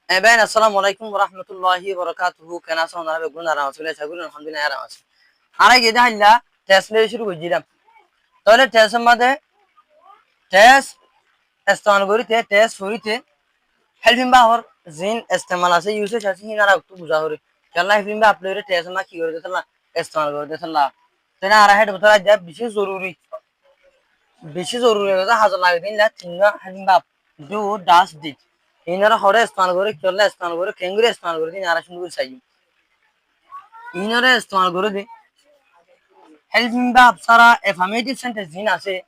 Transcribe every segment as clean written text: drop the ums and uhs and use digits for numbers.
Ben assalamu alaikum wa rahmatullahi wa barakatuhu. Kana sana be guna ran sule sagul alhamdulillah ya ran. Ara gede halla testle şuru bujiram. Tole test made test estan gorite test surite helping ba hor zin istemal ase use chasi hinara uktu buja hore. Kalla helping ba upload test ma ki gore tala estan gore tala. Tena ara head butara jab bishi zoruri hoda hazar lage din la tinga helping ba do das dit. Inara hore estan gore kalla estan gore kengure estan gore din ara shundur sayi. Inara estan gore din helping ba apsara affirmative sentence din ase.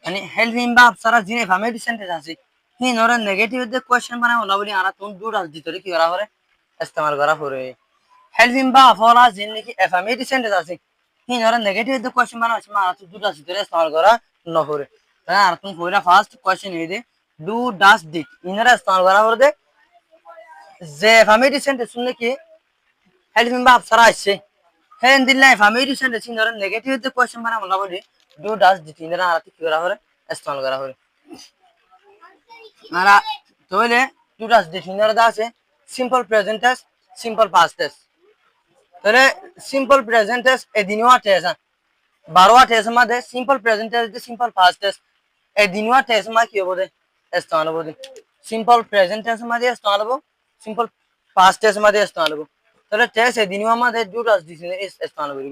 Yani helping ba apsara din affirmative sentence ase. Inara negative de question bana hola boli ara tun do das dit ore ki kora hore istemal kora hore. Helping ba afola din ki affirmative sentence ase. Inara negative de question bana ase ma ara tun do das dit ore istemal kora no hore. Ara tun hoila first question ide do das dit. Inara istemal kora hore যে affirmative sentence শুনলে কি helping ba apsara আসছে হ্যাঁ দিল্লা affirmative sentence ধরে negative যে question বানা বলা বলি ডু ডাস দি তিনরা আরতি কি করা হরে ইস্তেমাল করা হরে মারা তাহলে ডু ডাস দি তিনরা দা আছে simple present tense simple past tense তাহলে সিম্পল প্রেজেন্ট টেন্স এদিনওয়া টেন্স 12 টেন্স মধ্যে সিম্পল প্রেজেন্ট টেন্স দি সিম্পল পাস্ট টেন্স এদিনওয়া টেন্স মা কি হবে ইস্তেমাল হবে সিম্পল প্রেজেন্ট টেন্স মধ্যে ইস্তেমাল হবে সিম্পল পাস্ট টেন্স মধ্যে ইস্তেমাল হবে তাহলে টেন্স এদিনওয়া মধ্যে ডু ডাস দি ইস্তেমাল হবে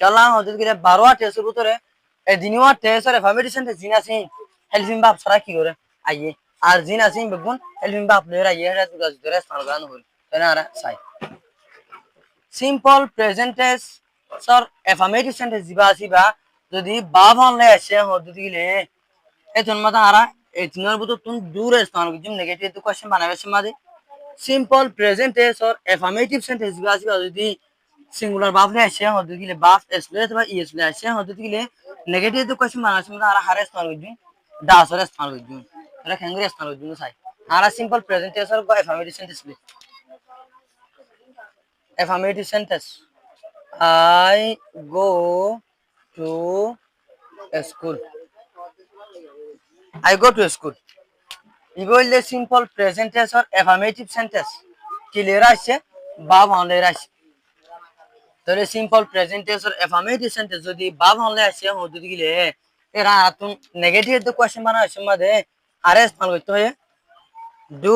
Kala hodet gile barwa tesu butore ediniwa tesare family sente zina sin helping bab sara ki gore aye ar zina sin begun helping bab lera yera tu gas dore salgan hol tenara sai simple present tense sir affirmative sentence zibasi ba jodi bab honle ashe hodet gile eton mata ara etinor buto tun dure stan gujum negative tu question banabe samade simple present tense or affirmative sentence zibasi ba jodi singular verb le ashe hodu gile verb s le अथवा es le ashe hodu gile negative to question bana shimda ara hare stan gujun das ore stan gujun ara khangre stan gujun sai ara simple present tense or affirmative sentence le affirmative sentence I go to a school I go to a school equal simple present tense or affirmative sentence clear ashe verb only ashe তাহলে simple present tense আর affirmative sentence যদি ভাব হলে আসে হতে গেলে এরা আতুন negative তো question বানা আসে মাঝে আর স্থান করতে হয় ডু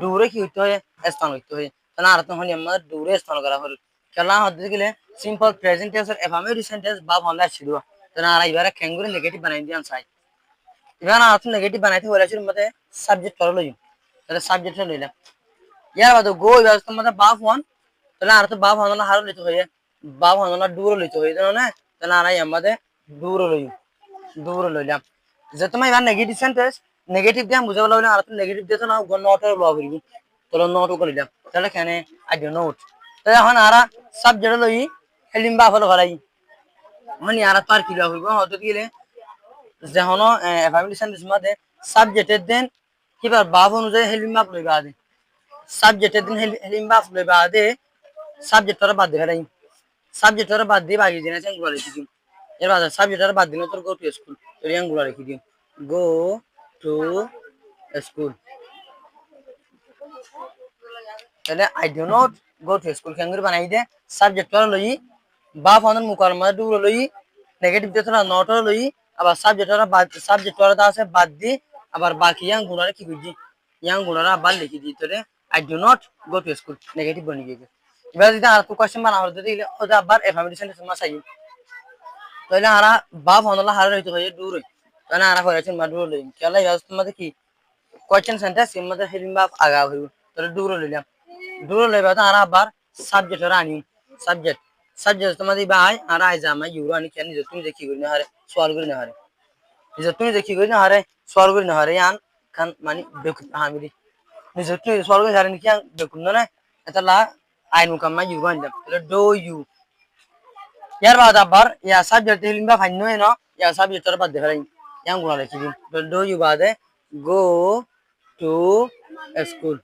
ডুরে কি হইতে হয় স্থান করতে হয় তাহলে আর তো হলে আমরা ডুরে স্থান করা হল খেলা হতে গেলে সিম্পল প্রেজেন্ট টেন্স আর অ্যাফার্মেটিভ সেন্টেন্স ভাব হলে আসে দিও তাহলে আর এবারে ক্যাঙ্গুরি নেগেটিভ বানাই দিয়ান চাই এবার আর তো নেগেটিভ বানাইতে হলে আসে মধ্যে সাবজেক্ট করে লইম তাহলে সাবজেক্ট লইলাম ইয়ার বাদ গো এবার তোমাদের বাপ হন তাহলে আর তো বাপ হন না হারো লইতে হয় বাপ হন দূর লইতে হই না তাহলে আরাই আমাদের দূর লইলাম যে তোমার এবার নেগেটিভ সেন্টেন্স নেগেটিভ দিয়ে বুঝাবো লাগলে আর নেগেটিভ দিয়ে না নট লওয়া করিবি তাহলে নট করিলাম তাহলে কেনে আই ডু নোট তাহলে এখন আরা সাবজেক্ট লই হেলিম বাপ হলো ঘরাই মানে আর তো আর কি লওয়া হইব হয়তো গেলে যখন ফ্যামিলি সেন্টেন্স মধ্যে সাবজেক্টের দেন কিবার বাপ অনুযায়ী হেলিম বাপ লইবা দে সাবজেক্টের দিন হেলিম বাপ লইবা দে সাবজেক্টটা বাদ দেখাই সাবজেক্ট ওরা বাদ দিয়ে বাকি দিন আছে আঙ্গুলা লিখে দিও এর বাদ সাবজেক্ট ওরা বাদ দিন তোর গো টু স্কুল তোর আঙ্গুলা লিখে দিও গো টু স্কুল তাহলে I do not go to school কেন করে বানাই দে সাবজেক্ট ওরা লই বা ফোনের মুখার মধ্যে ডুবো লই নেগেটিভ দিয়ে তোরা নট ওরা লই আবার সাবজেক্ট ওরা দা আছে বাদ দি আবার বাকি আঙ্গুলা কি করছি আঙ্গুলা আবার লিখে দিই তোরে I do not go to school negative বনি গিয়ে এবার যদি আর তো কোশ্চেন বানা হতে দিলে ওটা আবার এফার্মেটিভ সেন্টেন্স মা চাই তাহলে আরা বাপ হনলা হারে হইতে হয় দূর হই তাহলে আরা করেছেন মা দূর লই কেলা ইয়াস তোমাদের কি কোশ্চেন সেন্টেন্স এর মধ্যে হেলিম বাপ আগা হইব তাহলে দূর লইলাম দূর লইবা তো আরা আবার সাবজেক্ট রানি সাবজেক্ট তোমাদের ভাই আরা আই জামা ইউরো আনি কেন তুমি দেখি করি না হারে সওয়াল করি না হারে যে তুমি দেখি করি না হারে সওয়াল করি না হারে আন খান মানে বেকুত হামিরি নিজে তুমি সওয়াল করি হারে কি বেকুত না এটা লা I mukamma you want them. Do you? Yar baad abar ya subject hilimba fanno eno ya subject tor bad defarai yang guna lekhi do you baade go to school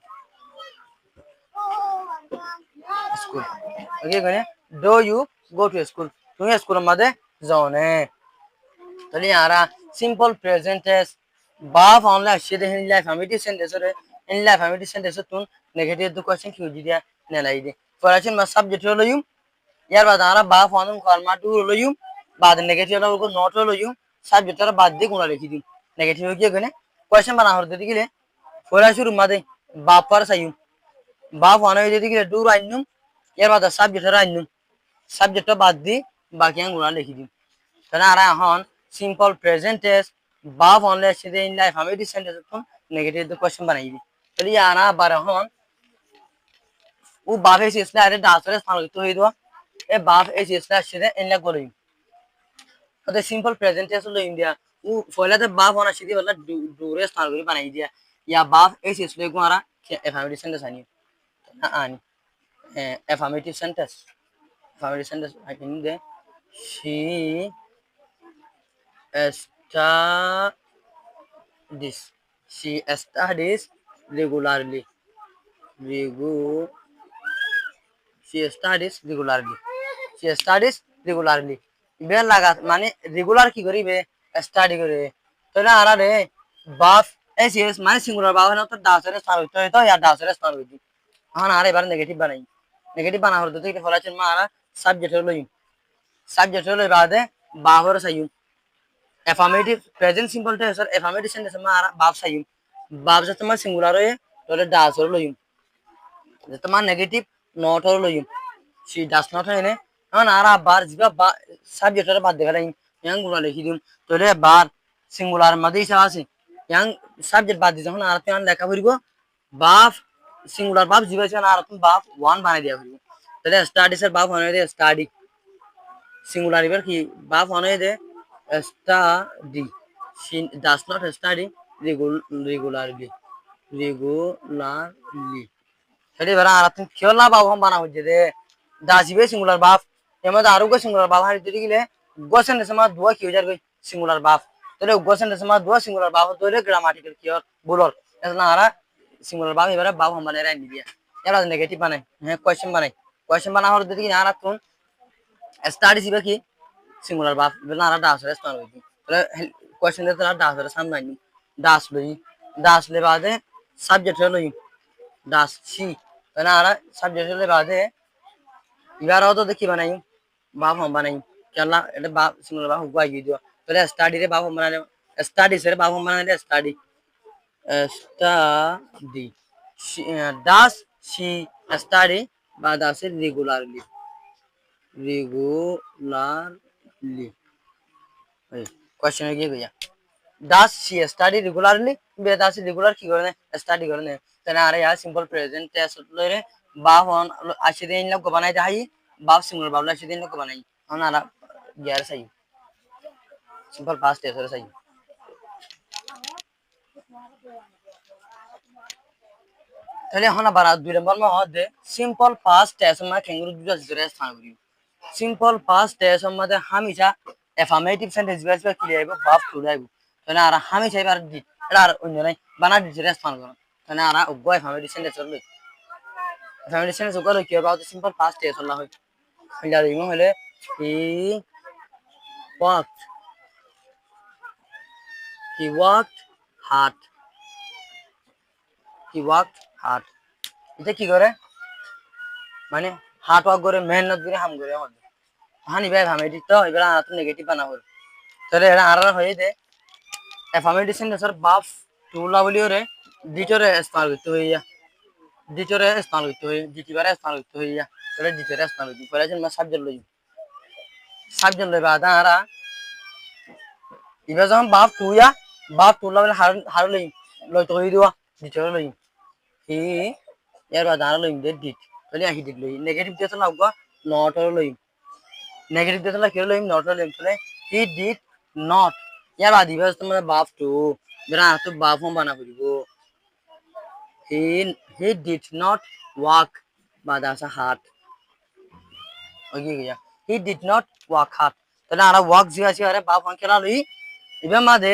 okay gane do you go to school তুমি স্কুলের মধ্যে যাও না তাহলে यारा simple present tense বাপ অনলা আসে দেখেন লাইফ আমি সেন্টেন্স এর ইনলা এফার্মেটিভ সেন্টেন্স তুন নেগেটিভ দু কোশ্চেন কি দিয়া নেলাই দে ফরাসিন মা সাবজেক্ট লইম ইয়ার বাদ আমরা বা ফোন কর্মা টু লইম বাদ নেগেটিভ হলো নট লইম সাবজেক্ট বাদ দিয়ে গুণা লিখি দিম নেগেটিভ কি গনে কোশ্চেন বানা হরতে দিলে ফরাসি রুম মাদে বা পার সাইম বা ফোন হয়ে যদি গেলে দূর আইনুম ইয়ার বাদ সাবজেক্ট আইনুম সাবজেক্ট বাদ দি বাকি গুণা লিখি দিম তাহলে আর এখন সিম্পল প্রেজেন্ট টেন্স বা ফোনলে সেদে ইন লাইফ আমি সেন্টেন্স কোন নেগেটিভ দু কোশ্চেন বানাই দি তাহলে আনা বার এখন ও বাপ এসে ইসলা আরে দাসরে স্থান তো হই দো এ বাপ এসে ইসলা সেদে ইনলা করি তো সিম্পল প্রেজেন্ট টেন্স হলো ইন্ডিয়া ও ফয়লাতে বাপ হনা সিদি বলা দূরে স্থান করে বানাই দিয়া या बाप ऐसे इसलिए गुआरा एफर्मेटिव सेंटेंस आनी आनी affirmative sentence I mean they she studies she studies regularly she studies regularly বে লাগা মানে রেগুলার কি করিবে স্টাডি করে তো না আরা রে বাপ এসএস মানে সিঙ্গুলার বাপ না তো দাসরে স্থান হইতো তো ইয়া দাসরে স্থান হইতো এখন আরে এবার নেগেটিভ বানা হলো তো কি ফলাছেন মা আরা সাবজেক্ট হলো বাদে বাহর সাইয়ুম এফার্মেটিভ প্রেজেন্ট সিম্পল টেন্স আর এফার্মেটিভ সেন্টেন্স মা আরা বাপ সাইয়ুম বাপ যত মা সিঙ্গুলার হয়ে তাহলে দাসর লইম যত মা নেগেটিভ নট হলো লইম she does not হয় না এখন আরা বার জিবা সাবজেক্টের বাদ দেখালাই ইয়াং গুলা লিখি দিম তাহলে বার সিঙ্গুলার মধ্যে হিসাব আছে ইয়াং সাবজেক্ট বাদ দিছ এখন আর তুই লেখা করিব বাপ সিঙ্গুলার বাপ জিবা আছে আর তুমি বাপ ওয়ান বানাই দিয়া করিব তাহলে স্টাডিজ এর বাপ বানাই দে স্টাডি সিঙ্গুলার এবার কি বাপ বানাই দে study she does not study regularly সেটা এবার আর তুমি খেলা বাপ হম বানা হচ্ছে রে দাসিবে সিঙ্গুলার বাপ এমন আরো সিঙ্গুলার বাপ হারি যদি গেলে গোসেন সময় দুয়া কি হয়ে যাবে সিঙ্গুলার বাপ তাহলে গোসেন সময় দুয়া সিঙ্গুলার বাপ তাহলে গ্রামাটিক্যাল কি আর বুলর এখন আরা সিঙ্গুলার বাপ এবারে বাপ হম বানাই রাইনি দিয়া এবার নেগেটিভ বানাই হ্যাঁ কোয়েশ্চেন বানা হর যদি আর তুন স্টাডি সিবে কি সিঙ্গুলার বাপ বলে আরা দাসরে স্থান হইছি তাহলে কোয়েশ্চেন দিতে আর দাসরে সামনে আনি দাস লে বাদে সাবজেক্ট লই দাস সি তাহলে আরা সাবজেক্ট লে বাদে এবার তো দেখি বানাই বাপ হম বানাই কেলা এটা বাপ সিঙ্গুলার বাপ হুয়া গিয়ে দিও তাহলে স্টাডি রে বাপ হম বানালে স্টাডিজ রে বাপ হম বানালে স্টাডি ডাস সি স্টাডি বা দাস রেগুলারলি কোয়েশ্চন গিয়ে গিয়া ডাস সি স্টাডি রেগুলারলি বে দাস রেগুলার কি করে স্টাডি করে না তাহলে আরে ইয়ার সিম্পল প্রেজেন্ট টেন্স লরে বাপ হন আসি দিন লোক বানাই যাই বাপ সিঙ্গুলার বাপ আসি দিন লোক বানাই হন আরা গিয়ার সাই সিম্পল পাস্ট টেন্স সাই তাহলে এখন আবার 2 নম্বর মা হদে সিম্পল পাস্ট টেন্স মা কেঙ্গুরু দুটা জরে স্থান করি সিম্পল পাস্ট টেন্স মধ্যে হামেশা এফার্মেটিভ সেন্টেন্স বেসবে কি আইবো বাপ টু আইবো তাহলে আর হামেশা এবার দি এটা আর অন্য নাই বানা দি জরে স্থান করো তাহলে আর উগ্গ এফার্মেটিভ সেন্টেন্স লই এফার্মেটিভ সেন্টেন্স উগ্গ লই কি হবে সিম্পল পাস্ট টেন্স হলা হয় হইলা দিমু হলে হি walked hard এটা কি করে মানে হার্ড ওয়ার্ক করে মেহনত করে হাম করে আমাদের হানি ভাই এফার্মেটিভ তো এবার আর তো নেগেটিভ বানাবো তাহলে এটা আর হয়ে দে এফার্মেটিভ সেন্টেন্সের বাপ টুলা বলিও রে দ্বিতীয় স্থান করতে হইয়া দ্বিতীয়বারে স্থান করতে হইয়া তাহলে দ্বিতীয় স্থান করতে পরে সাবজেক্ট লইবা আরা এবার যখন বাপ টুলা বলে হার লইতে হই দিওয়া দ্বিতীয় লই হি ইয়ার বাদ আর লইম দে ডিট তাহলে আহি ডিট লই নেগেটিভ দিতে লাগবা নট আর লইম নেগেটিভ দিতে লাগ কি লইম নট আর লইম তাহলে হি ডিড নট ইয়ার বাদ দিবা তোমরা বাপ টু বেরা তো বাপ হম বানা করিব হি ডিড নট ওয়াক বাদ আসা হার্ট ওকে গিয়া he did not walk heart তাহলে আর ওয়াক জি আছে আরে বাপ হম কেলা লই এবার মা দে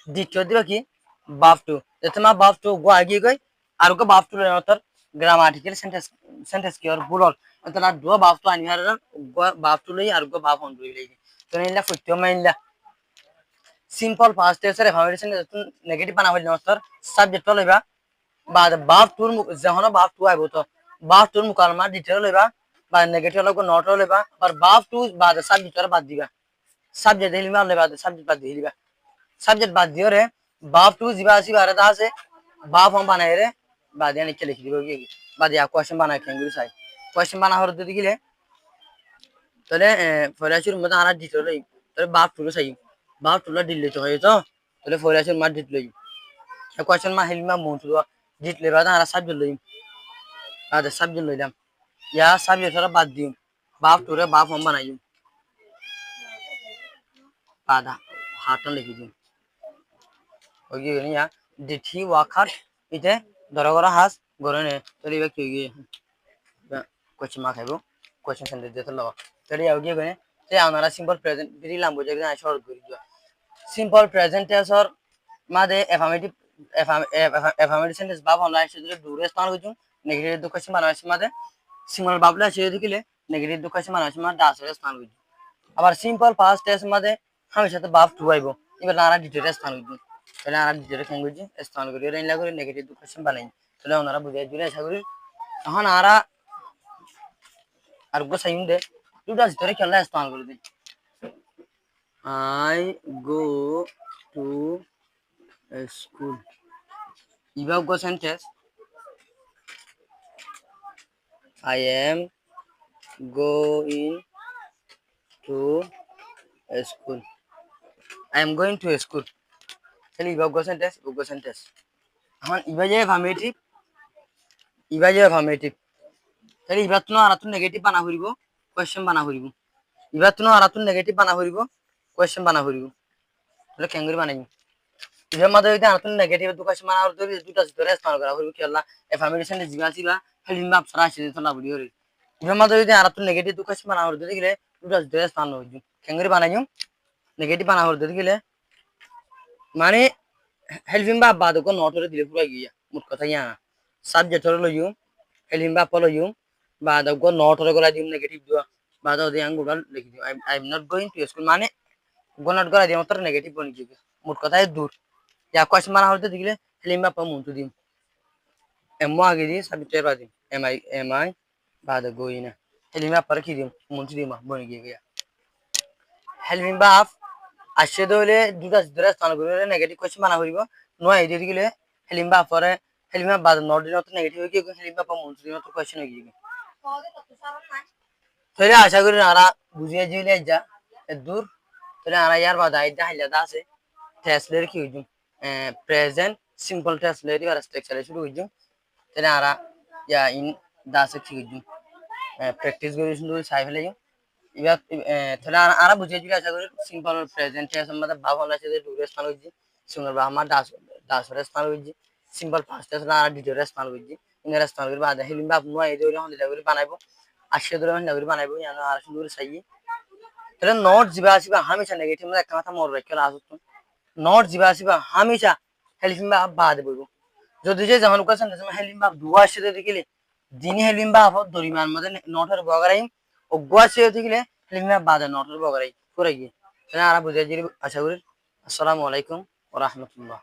ডিট দিবা কি বাপ টু এতে মা বাপ টু গো আগে গই আর গো বাপ টু তোর গ্রামাটিক্যাল সেন্টেন্স কি আর বুলর তাহলে দো বাপ টু আনি আর গো বাপ টু লই আর গো বাপ হন লই তো নিলা ফটো মাইলা সিম্পল পাস্ট টেন্স এর এফার্মেটিভ সেন্টেন্স নেগেটিভ বানা হইল তোর সাবজেক্ট লইবা বাদ বাপ টুর যখন বাপ টু আইব তো বাপ টুর মুকালমা ডিটেল লইবা বা নেগেটিভ লগ নট লইবা আর বাপ টু বাদ সাবজেক্ট বাদ দিবা সাবজেক্ট হিলিবা লইবা সাবজেক্ট বাদ দিবা সাবজেক্ট বাদ দিও রে বাপ টু জিবা আসি বারে দা আছে বাপ हम বানাই রে বাদ ইয়ানি কে লিখি দিব কি বাদ ইয়া কোশ্চেন বানাই কেঙ্গুরি চাই কোশ্চেন বানা হর দিদি গিলে তাহলে ফরাসির মধ্যে আনা ডিটেল লই তাহলে বাপ টু চাই বাপ টু লা দিলে তো হয় তো তাহলে ফরাসির মা ডিট লই কোশ্চেন মা হিলিমা মন্টু ডিট লে বাদ আনা সাবজেক্ট লই বাদ সাবজেক্ট লইলাম ইয়া সাবজেক্ট রা বাদ দিও বাপ টু রে বাপ हम বানাই বাদা হাতন লিখি দিও ওই গিয়ে ইয়া ডিট হি ওয়ার্ক হার্ড ইতে ধরা করা হাস গরনে তাহলে এবার কি গিয়ে কোশ্চেন মা খাইবো কোশ্চেন সেন্টার দিতে লবা তাহলে ইয়া গিয়ে গনে তে আমরা সিম্পল প্রেজেন্ট দিলাম বুঝে গিয়ে শর্ট করে দিও সিম্পল প্রেজেন্ট টেন্সর মাদে এফার্মেটিভ সেন্টেন্স বাব অনলাইন সেদিকে দূরে স্থান হইছু নেগেটিভ দুঃখসি মানাসি মাদে সিম্পল বাবলা সে দিলে নেগেটিভ দুঃখসি মানাসি মাদে দাসরে স্থান হইছু আবার সিম্পল পাস্ট টেন্স মাদে হামেশা তো বাব টু আইবো এবার নারা ডিটেইল স্থান হইছু তাহলে নারা ডিটেইল কেন হইছু স্থান করে রেইলা করে নেগেটিভ দুঃখসি বানাই তাহলে ওনারা বুঝাই দিলে আশা করি এখন আরা আর গো সাইন দে দুটা ভিতরে খেলা স্থান করে দিই I go to a school. Iba go sentence. I am going to a school. I am going to a school. Tell iba go sentence. Go sentence. এখন ইবা যে affirmative. ইবা যে affirmative. তাহলে ইবা তো আর তুই নেগেটিভ বানা হইব কোশ্চেন বানা হইব ইবা তো আর তুই নেগেটিভ বানা হইব কোশ্চেন বানা হইব তাহলে কেঙ্গুরি বানাইব ইবা মাদে হইতে আর তুই নেগেটিভ দু কোশ্চেন বানা হইব দুটা ধরে স্থান করা হইব কি আল্লাহ affirmative sentence জিবা ছিলা হেলিম মাপ সারা আসে তো না বলি হইব ইবা মাদে হইতে আর তুই নেগেটিভ দু কোশ্চেন বানা হইব দিলে দুটা ধরে স্থান হইব কেঙ্গুরি বানাইব নেগেটিভ বানা হইব দিলে মানে হেলিম বাপ বাদ কো নট করে দিলে পুরা গিয়া মোট কথা ইয়া সাবজেক্ট হলো লইউ হেলিম বাপ লইউ বাদ গো নট করে দিম নেগেটিভ দিও বাদ ওদি আঙ্গুল লিখি দিও I am not going to school মানে গো নট করে দিও তোর নেগেটিভ বনি যাবে মোট কথা দূর ইয়া কোশ্চেন বানা হইতে দিলে হেলিম বাপ মুন্টু দিম এম আগে দি সাবজেক্ট বাদ দিম এম আই বাদ গোইনা হেলিম বাপ কি দিম মুন্টু দিম বনি গিয়া হেলিম বাপ আসে দলে দুটা দুটা স্থান করে নেগেটিভ কোশ্চেন বানা হইব নয় এদি দিলে হেলিম বাপ পরে হেলিম বাপ বাদ নট দিন তো নেগেটিভ হই গিয়ে হেলিম বাপ মুন্টু দিম তো কোশ্চেন হই গিয়ে তাহলে আশা করি আরা বুঝিয়ে দিলে যা দূর তাহলে আরা ইয়ার বাদ আইদা হাইলাদা আছে ট্রান্সলেট কি হইজুম প্রেজেন্ট সিম্পল ট্রান্সলেট আর স্ট্রাকচার শুরু হইজুম তাহলে আরা ইয়া ইন দাসে কি হইজুম প্র্যাকটিস করে শুরু চাই ফেলে এবার তাহলে আরা বুঝিয়ে দিলে আশা করি সিম্পল প্রেজেন্ট টেন্স আমাদের ভাব হলো যে দূরে স্থান হইজি সুন্দর বা আমার দাসরে স্থান হইজি সিম্পল ফার্স্ট টেন্স আর দ্বিতীয় স্থান হইজি ইনার স্থান করে বাদ হিলিম বাপ নয় এই ধরে হলে করে বানাইবো আসে ধরে হলে করে বানাইবো ইয়ানো আর সুন্দর চাই তাহলে নট জিবা আসিবা হামেশা নেগেটিভ মানে একটা কথা মোর রাখলে আসতো নট জিবা আসিবা হামেশা হেলিম বাপ বাদ বইবো যদি যে যেমন কোশ্চেন হেলিম বাপ দুয়া আসে দেখিলে দিনে হেলিম বাপ দরিমান মধ্যে নটের বগারাই ও গোয়া সে দেখিলে হেলিম বাপ বাদ নটের বগারাই করে গিয়ে তাহলে আরা বুঝাই দিই আশা করি আসসালামু আলাইকুম ওয়া রাহমাতুল্লাহ